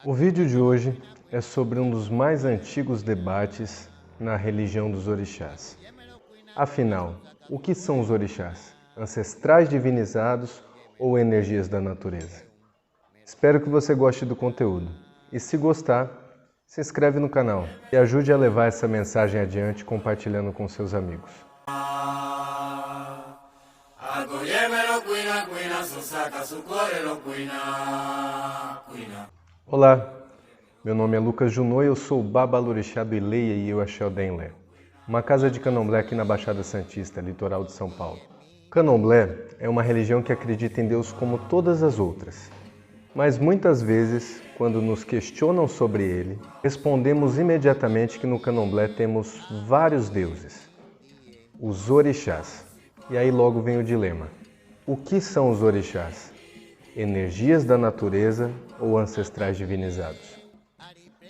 O vídeo de hoje é sobre um dos mais antigos debates na religião dos orixás. Afinal, o que são os orixás? Ancestrais divinizados ou energias da natureza? Espero que você goste do conteúdo. E se gostar, se inscreve no canal e ajude a levar essa mensagem adiante compartilhando com seus amigos. Olá, meu nome é Lucas Junô e eu sou o Babalorixá do Ileia e Axé Odenlé, uma casa de candomblé aqui na Baixada Santista, litoral de São Paulo. Candomblé é uma religião que acredita em Deus como todas as outras, mas muitas vezes, quando nos questionam sobre ele, respondemos imediatamente que no candomblé temos vários deuses, os orixás. E aí logo vem o dilema. O que são os orixás? Energias da natureza ou ancestrais divinizados?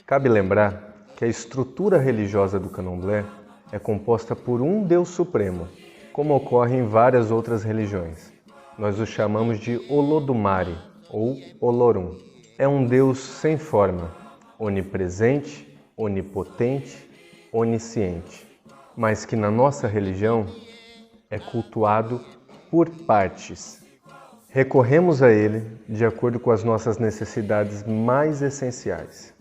Cabe lembrar que a estrutura religiosa do candomblé é composta por um Deus Supremo, como ocorre em várias outras religiões. Nós o chamamos de Olodumare, ou Olorum. É um Deus sem forma, onipresente, onipotente, onisciente, mas que na nossa religião é cultuado por partes. Recorremos a ele de acordo com as nossas necessidades mais essenciais.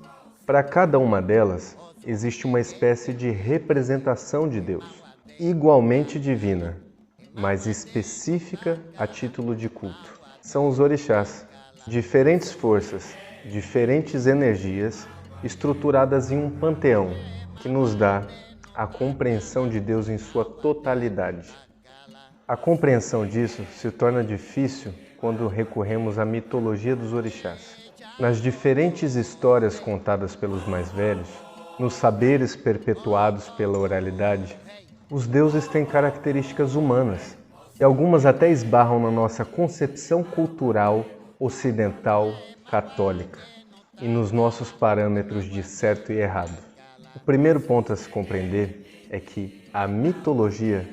Para cada uma delas, existe uma espécie de representação de Deus, igualmente divina, mas específica a título de culto. São os orixás, diferentes forças, diferentes energias, estruturadas em um panteão, que nos dá a compreensão de Deus em sua totalidade. A compreensão disso se torna difícil quando recorremos à mitologia dos orixás. Nas diferentes histórias contadas pelos mais velhos, nos saberes perpetuados pela oralidade, os deuses têm características humanas, e algumas até esbarram na nossa concepção cultural ocidental católica e nos nossos parâmetros de certo e errado. O primeiro ponto a se compreender é que a mitologia,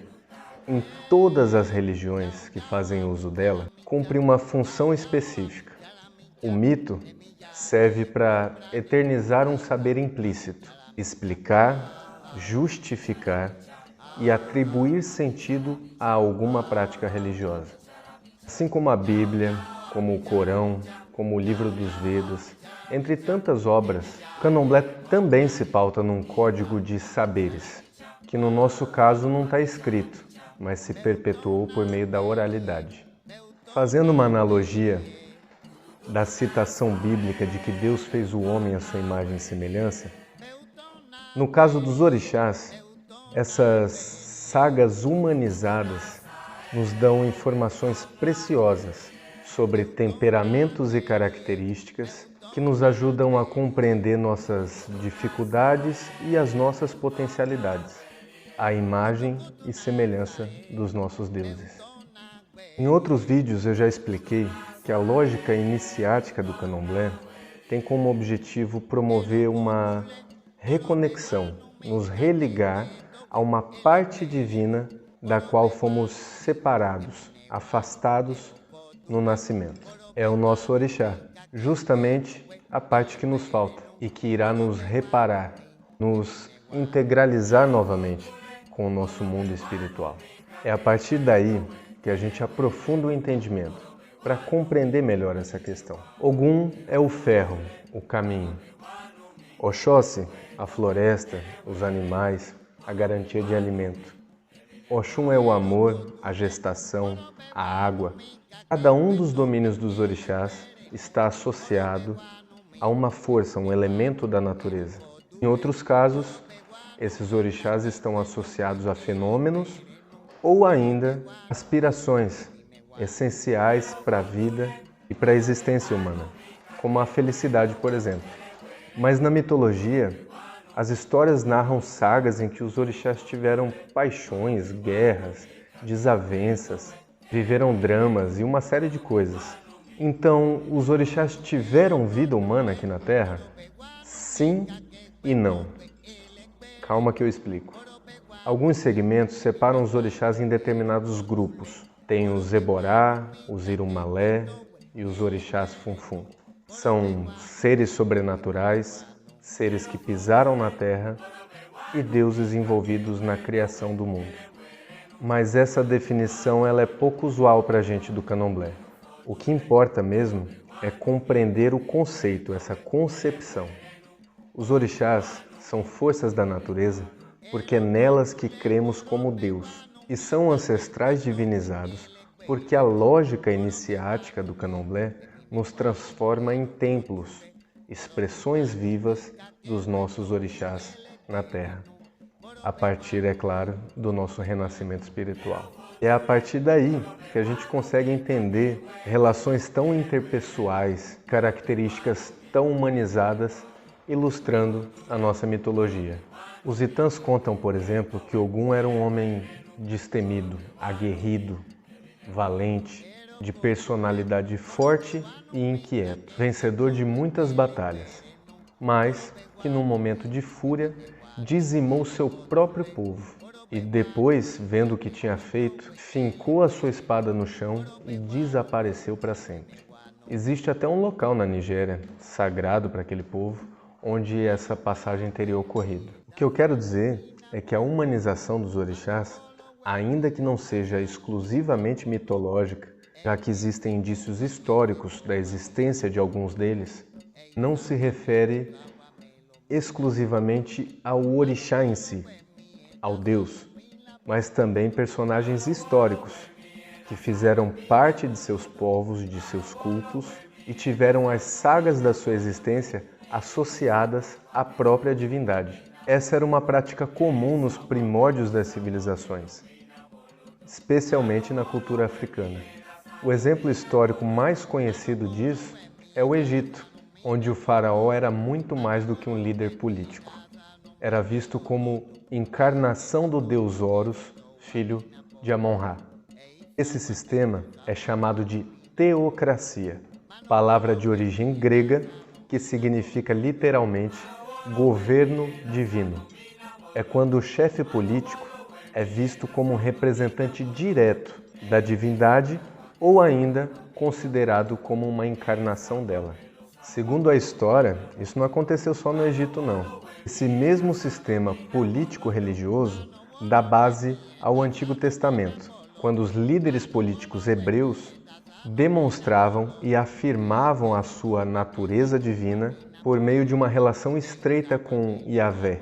em todas as religiões que fazem uso dela, cumpre uma função específica. O mito serve para eternizar um saber implícito, explicar, justificar e atribuir sentido a alguma prática religiosa. Assim como a Bíblia, como o Corão, como o Livro dos Vedas, entre tantas obras, o candomblé também se pauta num código de saberes, que no nosso caso não está escrito, mas se perpetuou por meio da oralidade. Fazendo uma analogia da citação bíblica de que Deus fez o homem à sua imagem e semelhança, no caso dos orixás, essas sagas humanizadas nos dão informações preciosas sobre temperamentos e características que nos ajudam a compreender nossas dificuldades e as nossas potencialidades, a imagem e semelhança dos nossos deuses. Em outros vídeos eu já expliquei que a lógica iniciática do candomblé tem como objetivo promover uma reconexão, nos religar a uma parte divina da qual fomos separados, afastados no nascimento. É o nosso orixá, justamente a parte que nos falta e que irá nos reparar, nos integralizar novamente com o nosso mundo espiritual. É a partir daí que a gente aprofunda o entendimento para compreender melhor essa questão. Ogum é o ferro, o caminho. Oxóssi, a floresta, os animais, a garantia de alimento. Oxum é o amor, a gestação, a água. Cada um dos domínios dos orixás está associado a uma força, um elemento da natureza. Em outros casos, esses orixás estão associados a fenômenos ou ainda aspirações essenciais para a vida e para a existência humana, como a felicidade, por exemplo. Mas na mitologia, as histórias narram sagas em que os orixás tiveram paixões, guerras, desavenças, viveram dramas e uma série de coisas. Então, os orixás tiveram vida humana aqui na Terra? Sim e não. Calma que eu explico. Alguns segmentos separam os orixás em determinados grupos. Tem os Eborá, os Irumalé e os orixás Funfun. São seres sobrenaturais, seres que pisaram na terra e deuses envolvidos na criação do mundo. Mas essa definição ela é pouco usual para a gente do Candomblé. O que importa mesmo é compreender o conceito, essa concepção. Os orixás são forças da natureza porque é nelas que cremos como Deus e são ancestrais divinizados porque a lógica iniciática do Candomblé nos transforma em templos, expressões vivas dos nossos orixás na Terra. A partir, é claro, do nosso renascimento espiritual. É a partir daí que a gente consegue entender relações tão interpessoais, características tão humanizadas, ilustrando a nossa mitologia. Os Itãs contam, por exemplo, que Ogum era um homem destemido, aguerrido, valente, de personalidade forte e inquieto, vencedor de muitas batalhas, mas que num momento de fúria dizimou seu próprio povo e depois, vendo o que tinha feito, fincou a sua espada no chão e desapareceu para sempre. Existe até um local na Nigéria, sagrado para aquele povo, onde essa passagem teria ocorrido. O que eu quero dizer é que a humanização dos orixás, ainda que não seja exclusivamente mitológica, já que existem indícios históricos da existência de alguns deles, não se refere exclusivamente ao orixá em si, ao Deus, mas também personagens históricos que fizeram parte de seus povos, de seus cultos e tiveram as sagas da sua existência associadas à própria divindade. Essa era uma prática comum nos primórdios das civilizações, especialmente na cultura africana. O exemplo histórico mais conhecido disso é o Egito, onde o faraó era muito mais do que um líder político. Era visto como encarnação do deus Horus, filho de Amon-Ra. Esse sistema é chamado de teocracia, palavra de origem grega que significa literalmente governo divino. É quando o chefe político é visto como um representante direto da divindade ou ainda considerado como uma encarnação dela. Segundo a história, isso não aconteceu só no Egito, não. Esse mesmo sistema político-religioso dá base ao Antigo Testamento, quando os líderes políticos hebreus demonstravam e afirmavam a sua natureza divina por meio de uma relação estreita com Yahvé,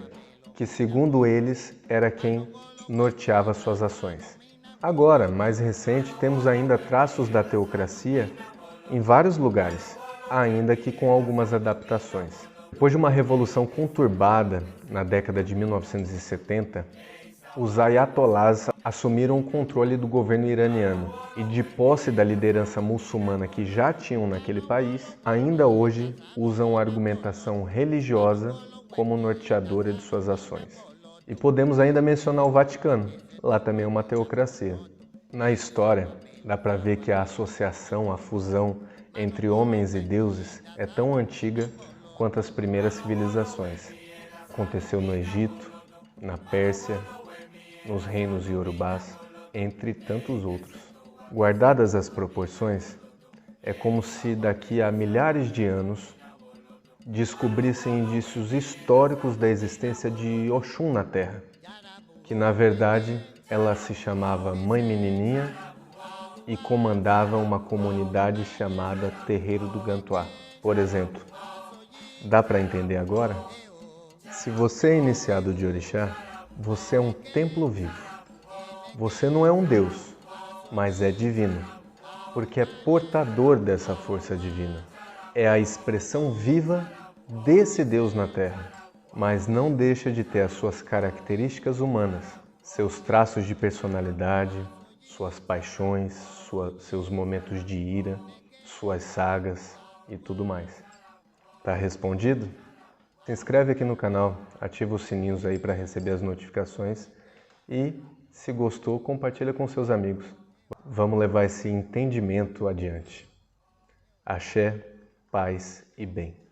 que, segundo eles, era quem norteava suas ações. Agora, mais recente, temos ainda traços da teocracia em vários lugares, ainda que com algumas adaptações. Depois de uma revolução conturbada na década de 1970, os ayatolás assumiram o controle do governo iraniano e, de posse da liderança muçulmana que já tinham naquele país, ainda hoje usam a argumentação religiosa como norteadora de suas ações. E podemos ainda mencionar o Vaticano, lá também é uma teocracia. Na história, dá para ver que a associação, a fusão entre homens e deuses é tão antiga quanto as primeiras civilizações. Aconteceu no Egito, na Pérsia, nos reinos iorubás, entre tantos outros. Guardadas as proporções, é como se daqui a milhares de anos descobrissem indícios históricos da existência de Oxum na Terra, que na verdade ela se chamava Mãe Menininha e comandava uma comunidade chamada Terreiro do Gantuá. Por exemplo, dá para entender agora? Se você é iniciado de orixá, você é um templo vivo. Você não é um deus, mas é divino, porque é portador dessa força divina. É a expressão viva desse Deus na Terra, mas não deixa de ter as suas características humanas, seus traços de personalidade, suas paixões, seus momentos de ira, suas sagas e tudo mais. Tá respondido? Se inscreve aqui no canal, ativa os sininhos aí para receber as notificações e, se gostou, compartilha com seus amigos. Vamos levar esse entendimento adiante. Axé, paz e bem.